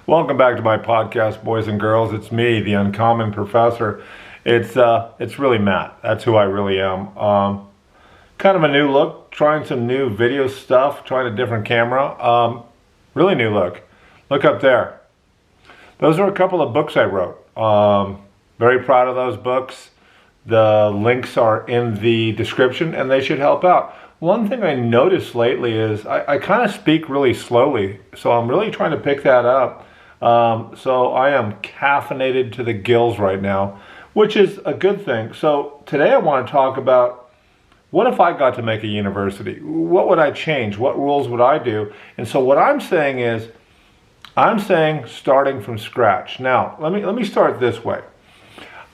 Welcome back to my podcast, boys and girls. It's me, the Uncommon Professor. It's really Matt. That's who I really am. Kind of a new look, trying some new video stuff, trying a different camera. Really new look. Look up there. Those are a couple of books I wrote. Very proud of those books. The links are in the description and they should help out. One thing I noticed lately is I kind of speak really slowly, so I'm really trying to pick that up. So I am caffeinated to the gills right now, which is a good thing. So today I want to talk about, what if I got to make a university? What would I change? What rules would I do? And so what I'm saying is, I'm saying starting from scratch. Now, let me start this way.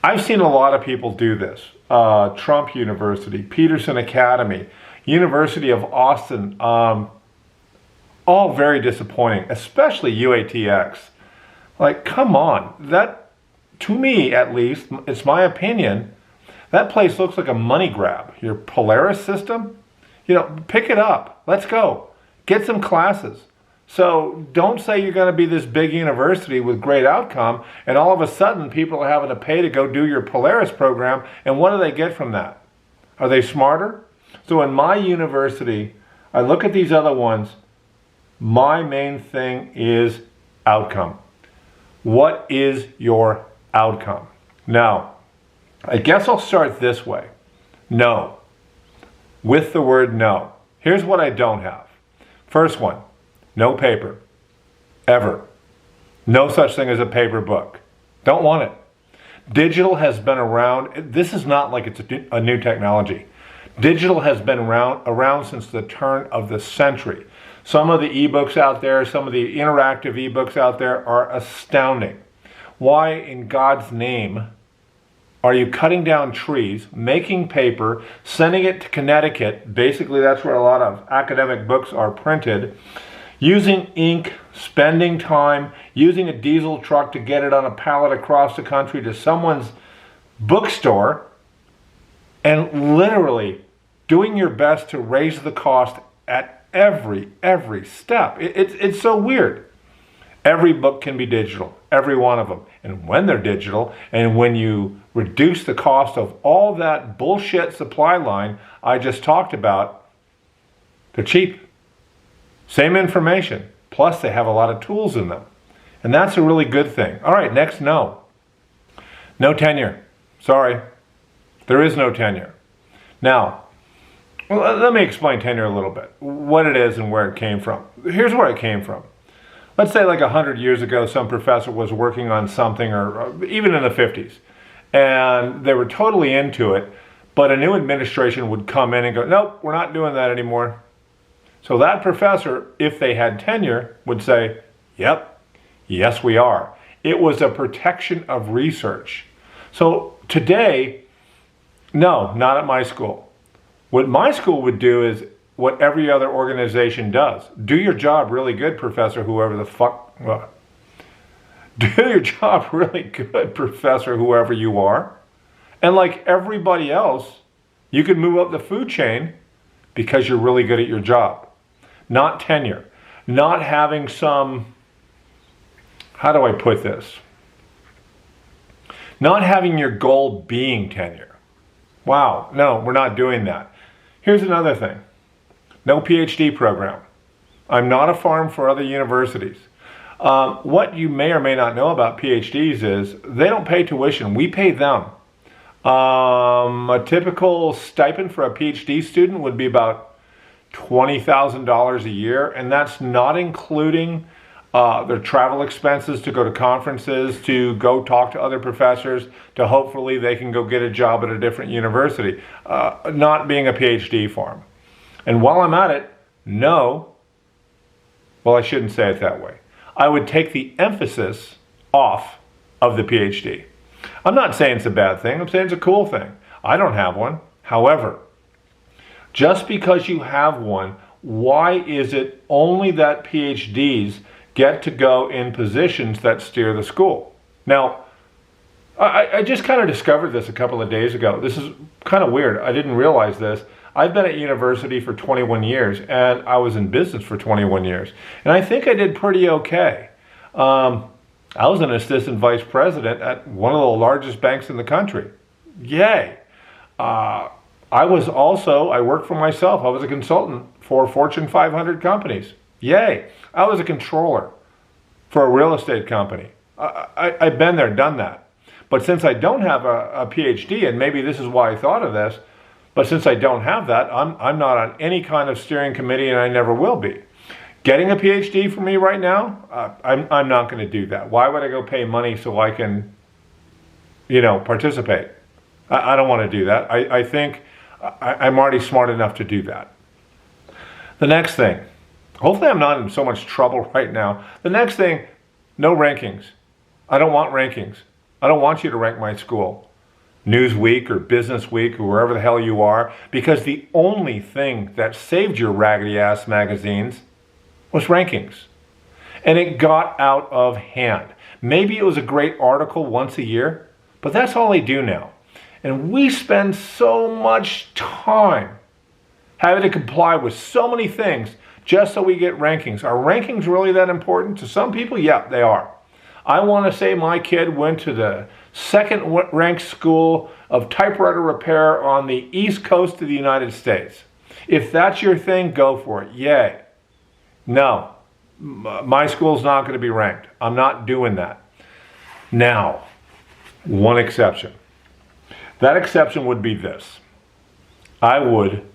I've seen a lot of people do this. Trump University, Peterson Academy, University of Austin, all very disappointing, especially UATX. Like, come on. That, to me at least, it's my opinion, that place looks like a money grab. Your Polaris system, pick it up. Let's go. Get some classes. So don't say you're going to be this big university with great outcome, and all of a sudden people are having to pay to go do your Polaris program, and what do they get from that? Are they smarter? So in my university, I look at these other ones, my main thing is outcome. What is your outcome? Now, I guess I'll start this way. No. With the word no. Here's what I don't have. First one, no paper. Ever. No such thing as a paper book. Don't want it. Digital has been around. This is not like it's a new technology. Digital has been around since the turn of the century. Some of the ebooks out there, some of the interactive ebooks out there are astounding. Why in God's name are you cutting down trees, making paper, sending it to Connecticut? Basically, that's where a lot of academic books are printed. Using ink, spending time, using a diesel truck to get it on a pallet across the country to someone's bookstore, and literally doing your best to raise the cost at every step. It's so weird. Every book can be digital, every one of them. And when they're digital, and when you reduce the cost of all that bullshit supply line I just talked about, they're cheap. Same information, plus they have a lot of tools in them. And that's a really good thing. All right, next, no. No tenure. Sorry. There is no tenure. Now, let me explain tenure a little bit, what it is and where it came from. Here's where it came from. Let's say like 100 years ago, some professor was working on something, or even in the 50s, and they were totally into it, but a new administration would come in and go, nope, we're not doing that anymore. So that professor, if they had tenure, would say, yep, yes we are. It was a protection of research. So today, no, not at my school. What my school would do is what every other organization does. Do your job really good, professor, whoever the fuck. Well, do your job really good, professor, whoever you are. And like everybody else, you can move up the food chain because you're really good at your job. Not tenure. Not having some, how do I put this? Not having your goal being tenure. Wow, no, we're not doing that. Here's another thing. No PhD program. I'm not a farm for other universities. What you may or may not know about PhDs is they don't pay tuition. We pay them. A typical stipend for a PhD student would be about $20,000 a year, and that's not including their travel expenses to go to conferences, to go talk to other professors, to hopefully they can go get a job at a different university, not being a PhD farm. And while I'm at it, no, well, I shouldn't say it that way. I would take the emphasis off of the PhD. I'm not saying it's a bad thing, I'm saying it's a cool thing. I don't have one. However, just because you have one, why is it only that PhDs get to go in positions that steer the school? Now, I just kind of discovered this a couple of days ago. This is kind of weird. I didn't realize this. I've been at university for 21 years, and I was in business for 21 years. And I think I did pretty okay. I was an assistant vice president at one of the largest banks in the country. Yay. I worked for myself. I was a consultant for Fortune 500 companies. Yay. I was a controller for a real estate company. I've been there, done that. But since I don't have a PhD, and maybe this is why I thought of this, but since I don't have that, I'm not on any kind of steering committee, and I never will be. Getting a PhD for me right now, I'm not going to do that. Why would I go pay money so I can, participate? I don't want to do that. I think I'm already smart enough to do that. The next thing, hopefully I'm not in so much trouble right now. The next thing, no rankings. I don't want rankings. I don't want you to rank my school. Newsweek or Business Week or wherever the hell you are, because the only thing that saved your raggedy ass magazines was rankings. And it got out of hand. Maybe it was a great article once a year, but that's all they do now. And we spend so much time having to comply with so many things just so we get rankings. Are rankings really that important? To some people, yeah, they are. I want to say my kid went to the second-ranked school of typewriter repair on the East Coast of the United States. If that's your thing, go for it. Yay. No, my school's not going to be ranked. I'm not doing that. Now, one exception. That exception would be this. I would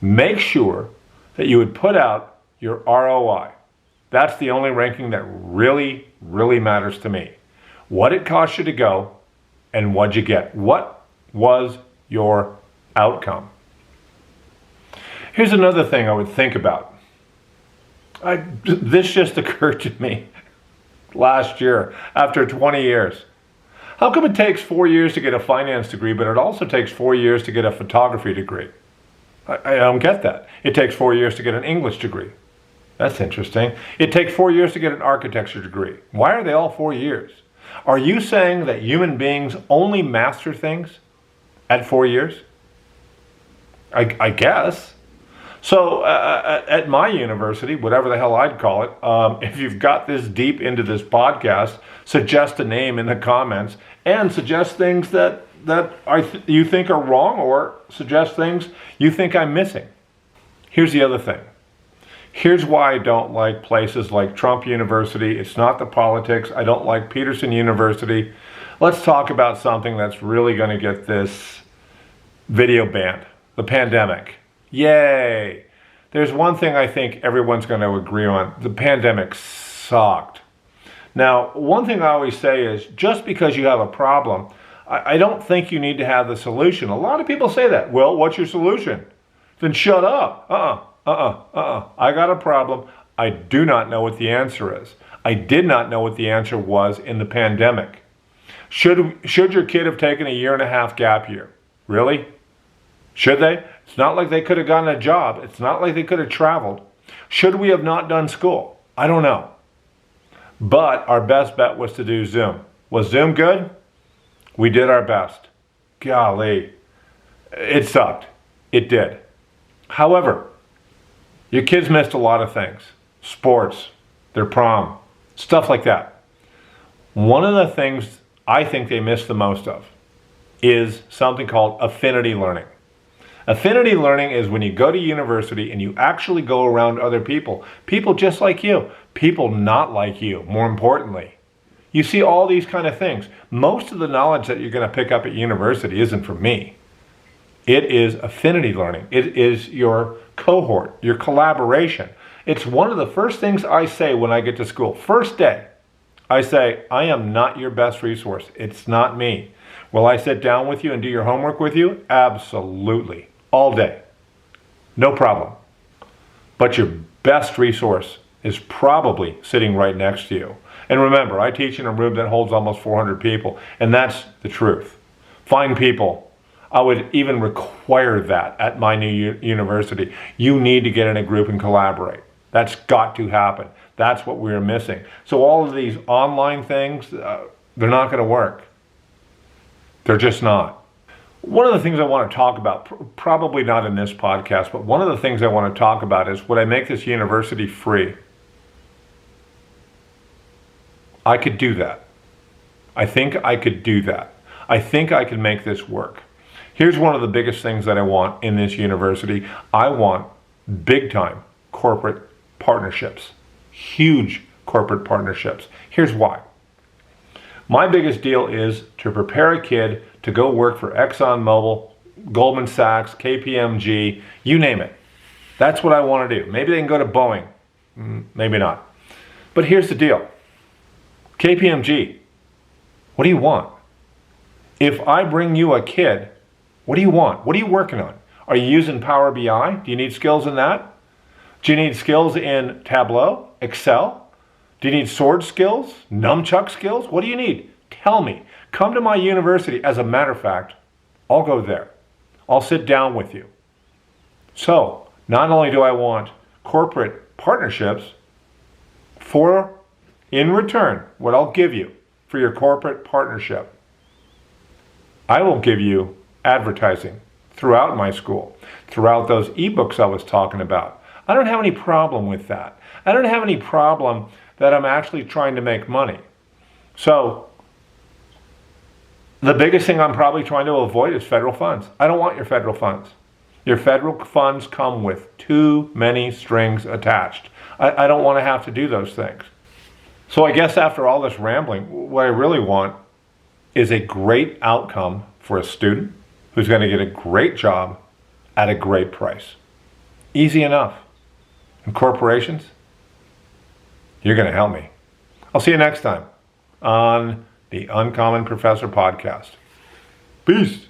make sure that you would put out your ROI. That's the only ranking that really, really matters to me. What it cost you to go and what'd you get? What was your outcome? Here's another thing I would think about. This just occurred to me last year after 20 years. How come it takes 4 years to get a finance degree, but it also takes 4 years to get a photography degree? I don't get that. It takes 4 years to get an English degree. That's interesting. It takes 4 years to get an architecture degree. Why are they all 4 years? Are you saying that human beings only master things at 4 years? I guess. So at my university, whatever the hell I'd call it, if you've got this deep into this podcast, suggest a name in the comments and suggest things that you think are wrong, or suggest things you think I'm missing. Here's the other thing. Here's why I don't like places like Trump University. It's not the politics. I don't like Peterson University. Let's talk about something that's really going to get this video banned. The pandemic. Yay! There's one thing I think everyone's going to agree on. The pandemic sucked. Now, one thing I always say is, just because you have a problem, I don't think you need to have the solution. A lot of people say that. Well, what's your solution? Then shut up. I got a problem. I do not know what the answer is. I did not know what the answer was in the pandemic. Should your kid have taken a 1.5 year gap year? Really? Should they? It's not like they could have gotten a job. It's not like they could have traveled. Should we have not done school? I don't know. But our best bet was to do Zoom. Was Zoom good? We did our best. Golly. It sucked. It did. However, your kids missed a lot of things. Sports, their prom, stuff like that. One of the things I think they missed the most of is something called affinity learning. Affinity learning is when you go to university and you actually go around other people. People just like you. People not like you, more importantly. You see all these kind of things. Most of the knowledge that you're going to pick up at university isn't from me. It is affinity learning. It is your cohort, your collaboration. It's one of the first things I say when I get to school. First day, I say, I am not your best resource. It's not me. Will I sit down with you and do your homework with you? Absolutely. All day. No problem. But your best resource is probably sitting right next to you. And remember, I teach in a room that holds almost 400 people, and that's the truth. Find people. I would even require that at my new university. You need to get in a group and collaborate. That's got to happen. That's what we're missing. So all of these online things, they're not going to work. They're just not. One of the things I want to talk about, probably not in this podcast, but one of the things I want to talk about is, would I make this university free? I could do that. I think I could do that. I think I can make this work. Here's one of the biggest things that I want in this university. I want big time corporate partnerships. Huge corporate partnerships. Here's why. My biggest deal is to prepare a kid to go work for ExxonMobil, Goldman Sachs, KPMG, you name it. That's what I want to do. Maybe they can go to Boeing. Maybe not. But here's the deal. KPMG, what do you want? If I bring you a kid, what do you want? What are you working on? Are you using Power BI? Do you need skills in that? Do you need skills in Tableau, Excel? Do you need sword skills, nunchuck skills? What do you need? Tell me. Come to my university. As a matter of fact, I'll go there. I'll sit down with you. So, not only do I want corporate partnerships, in return, what I'll give you for your corporate partnership, I will give you advertising throughout my school, throughout those ebooks I was talking about. I don't have any problem with that. I don't have any problem that I'm actually trying to make money. So, the biggest thing I'm probably trying to avoid is federal funds. I don't want your federal funds. Your federal funds come with too many strings attached. I don't want to have to do those things. So I guess after all this rambling, what I really want is a great outcome for a student who's going to get a great job at a great price. Easy enough. And corporations, you're going to help me. I'll see you next time on the Uncommon Professor podcast. Peace.